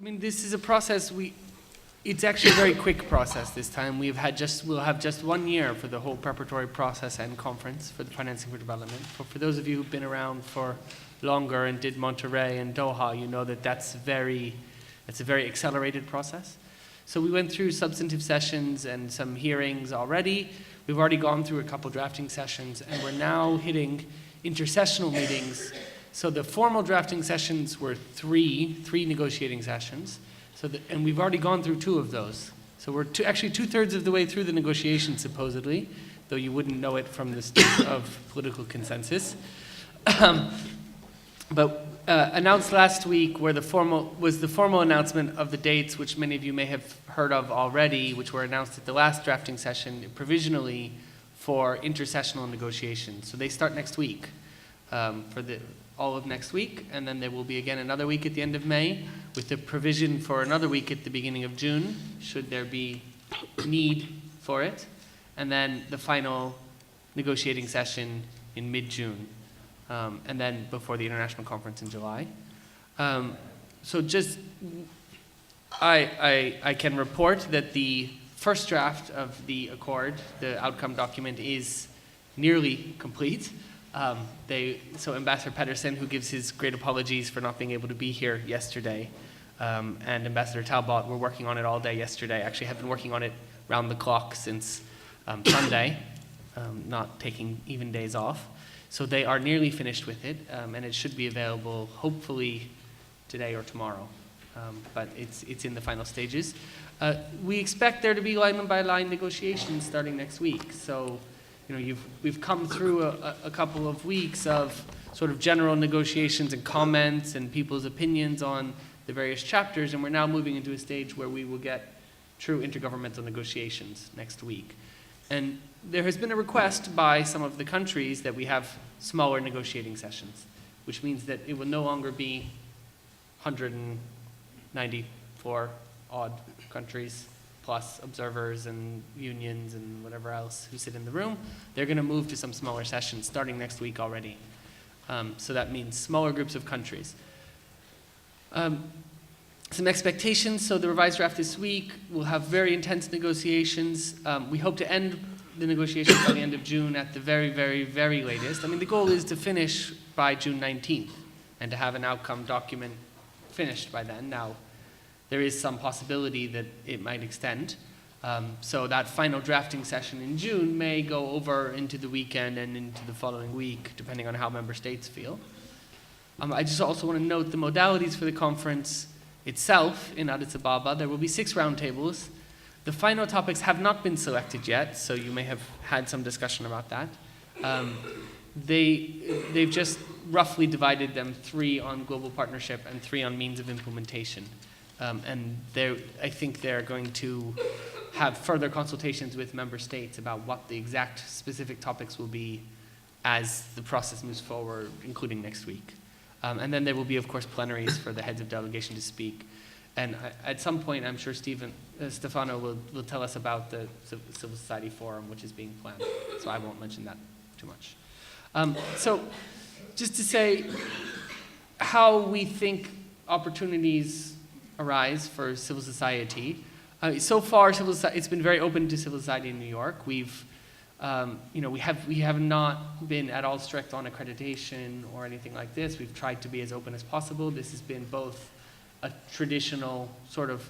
I mean, this is a process it's actually a very quick process this time. We'll have just 1 year for the whole preparatory process and conference for the Financing for Development. But for those of you who've been around for longer and did Monterey and Doha, you know that that's a very accelerated process. So we went through substantive sessions and some hearings already. We've already gone through a couple drafting sessions, and we're now hitting intercessional meetings. So the formal drafting sessions were three negotiating sessions. And we've already gone through 2 of those. So we're actually 2/3 of the way through the negotiations, supposedly, though you wouldn't know it from the state of political consensus. But announced last week was the formal announcement of the dates, which many of you may have heard of already, which were announced at the last drafting session provisionally for intercessional negotiations. So they start next week, for all of next week, and then there will be again another week at the end of May, with the provision for another week at the beginning of June, should there be need for it, and then the final negotiating session in mid-June, and then before the international conference in July. So just, I can report that the first draft of the accord, the outcome document, is nearly complete. So Ambassador Pedersen, who gives his great apologies for not being able to be here yesterday, and Ambassador Talbot were working on it all day yesterday. Actually, have been working on it round the clock since Sunday, not taking even days off. So they are nearly finished with it, and it should be available hopefully today or tomorrow. But it's in the final stages. We expect there to be line-by-line negotiations starting next week. So, you know, we've come through a couple of weeks of sort of general negotiations and comments and people's opinions on the various chapters, and we're now moving into a stage where we will get true intergovernmental negotiations next week. And there has been a request by some of the countries that we have smaller negotiating sessions, which means that it will no longer be 194 odd countries plus observers and unions and whatever else who sit in the room. They're going to move to some smaller sessions starting next week already. So that means smaller groups of countries. Some expectations. So the revised draft this week will have very intense negotiations. We hope to end the negotiations by the end of June at the very, very, very latest. I mean, the goal is to finish by June 19th and to have an outcome document finished by then. Now, there is some possibility that it might extend. So that final drafting session in June may go over into the weekend and into the following week, depending on how member states feel. I just also want to note the modalities for the conference itself in Addis Ababa. There will be 6 roundtables. The final topics have not been selected yet, so you may have had some discussion about that. They've just roughly divided them 3 on global partnership and 3 on means of implementation. And I think they're going to have further consultations with member states about what the exact specific topics will be as the process moves forward, including next week. And then there will be, of course, plenaries for the heads of delegation to speak. And at some point, I'm sure Stefano will tell us about the Civil Society Forum, which is being planned. So I won't mention that too much. So just to say how we think opportunities arise for civil society. So far, it's been very open to civil society in New York. We have not been at all strict on accreditation or anything like this. We've tried to be as open as possible. This has been both a traditional sort of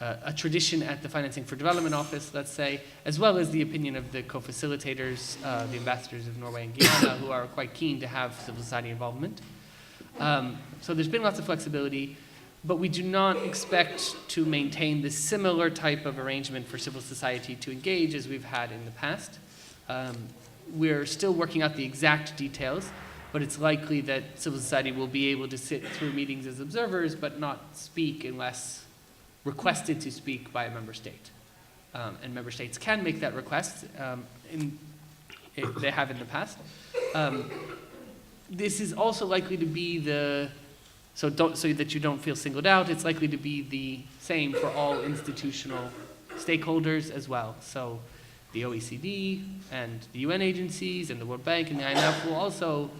a tradition at the Financing for Development Office, let's say, as well as the opinion of the co-facilitators, the ambassadors of Norway and Guyana, who are quite keen to have civil society involvement. So there's been lots of flexibility, but we do not expect to maintain the similar type of arrangement for civil society to engage as we've had in the past. We're still working out the exact details, but it's likely that civil society will be able to sit through meetings as observers, but not speak unless requested to speak by a member state. And member states can make that request, they have in the past. This is also likely to be so that you don't feel singled out, it's likely to be the same for all institutional stakeholders as well. So the OECD and the UN agencies and the World Bank and the IMF will also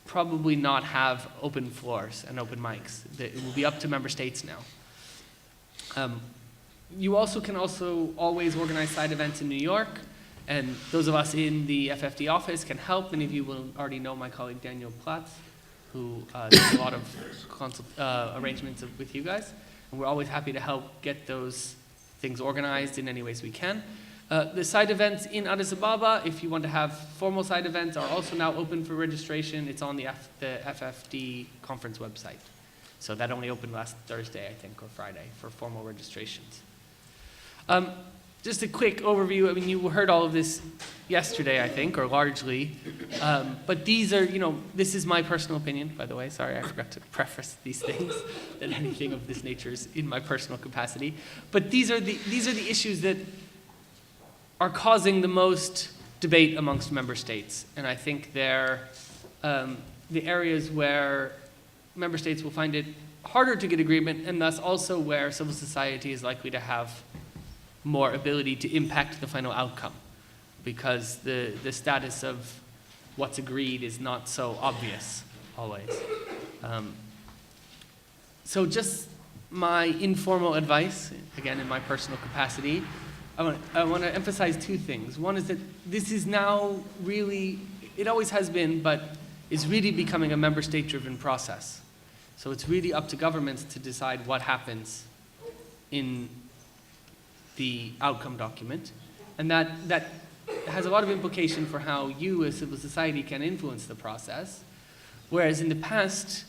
probably not have open floors and open mics. It will be up to member states now. You also can always organize side events in New York, and those of us in the FFD office can help. Many of you will already know my colleague Daniel Platz, who does a lot of arrangements with you guys, and we're always happy to help get those things organized in any ways we can. The side events in Addis Ababa, if you want to have formal side events, are also now open for registration. It's on the FFD conference website. So that only opened last Thursday, I think, or Friday, for formal registrations. Just a quick overview. I mean, you heard all of this yesterday, I think, or largely. But these are, this is my personal opinion, by the way. Sorry, I forgot to preface these things, that anything of this nature is in my personal capacity. But these are the issues that are causing the most debate amongst member states. And I think they're the areas where member states will find it harder to get agreement, and thus also where civil society is likely to have more ability to impact the final outcome, because the status of what's agreed is not so obvious always. So just my informal advice, again in my personal capacity, I want to emphasize two things. One is that this is now really, it always has been, but is really becoming a member state-driven process. So it's really up to governments to decide what happens in the outcome document. And that has a lot of implication for how you as civil society can influence the process. Whereas in the past,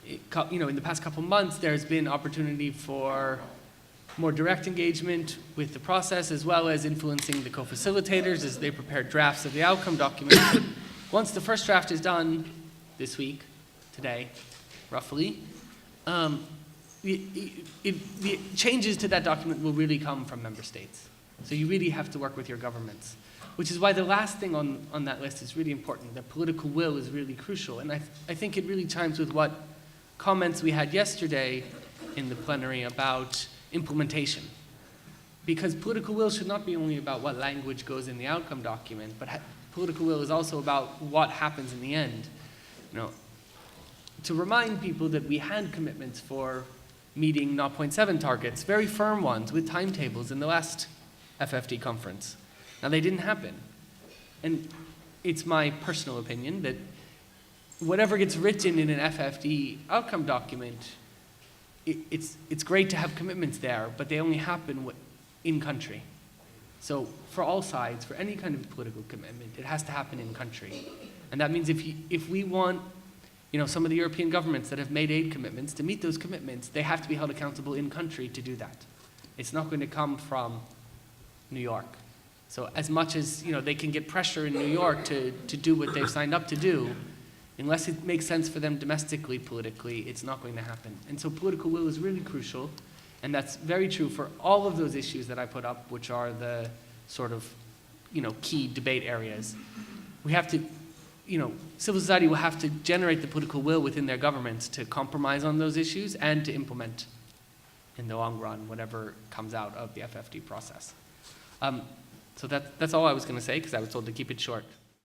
in the past couple months, there's been opportunity for more direct engagement with the process, as well as influencing the co-facilitators as they prepare drafts of the outcome document. Once the first draft is done this week, today, roughly, the changes to that document will really come from member states. So you really have to work with your governments, which is why the last thing on that list is really important. The political will is really crucial. And I think it really chimes with what comments we had yesterday in the plenary about implementation. Because political will should not be only about what language goes in the outcome document, but political will is also about what happens in the end. To remind people that we had commitments for meeting 0.7 targets, very firm ones with timetables in the last FFD conference. Now they didn't happen. And it's my personal opinion that whatever gets written in an FFD outcome document, it's great to have commitments there, but they only happen in country. So for all sides, for any kind of political commitment, it has to happen in country. And that means if we want some of the European governments that have made aid commitments, to meet those commitments, they have to be held accountable in country to do that. It's not going to come from New York. So as much as they can get pressure in New York to do what they've signed up to do, unless it makes sense for them domestically, politically, it's not going to happen. And so political will is really crucial, and that's very true for all of those issues that I put up, which are the sort of key debate areas. We have to civil society will have to generate the political will within their governments to compromise on those issues and to implement, in the long run, whatever comes out of the FFD process. So that's all I was going to say, because I was told to keep it short.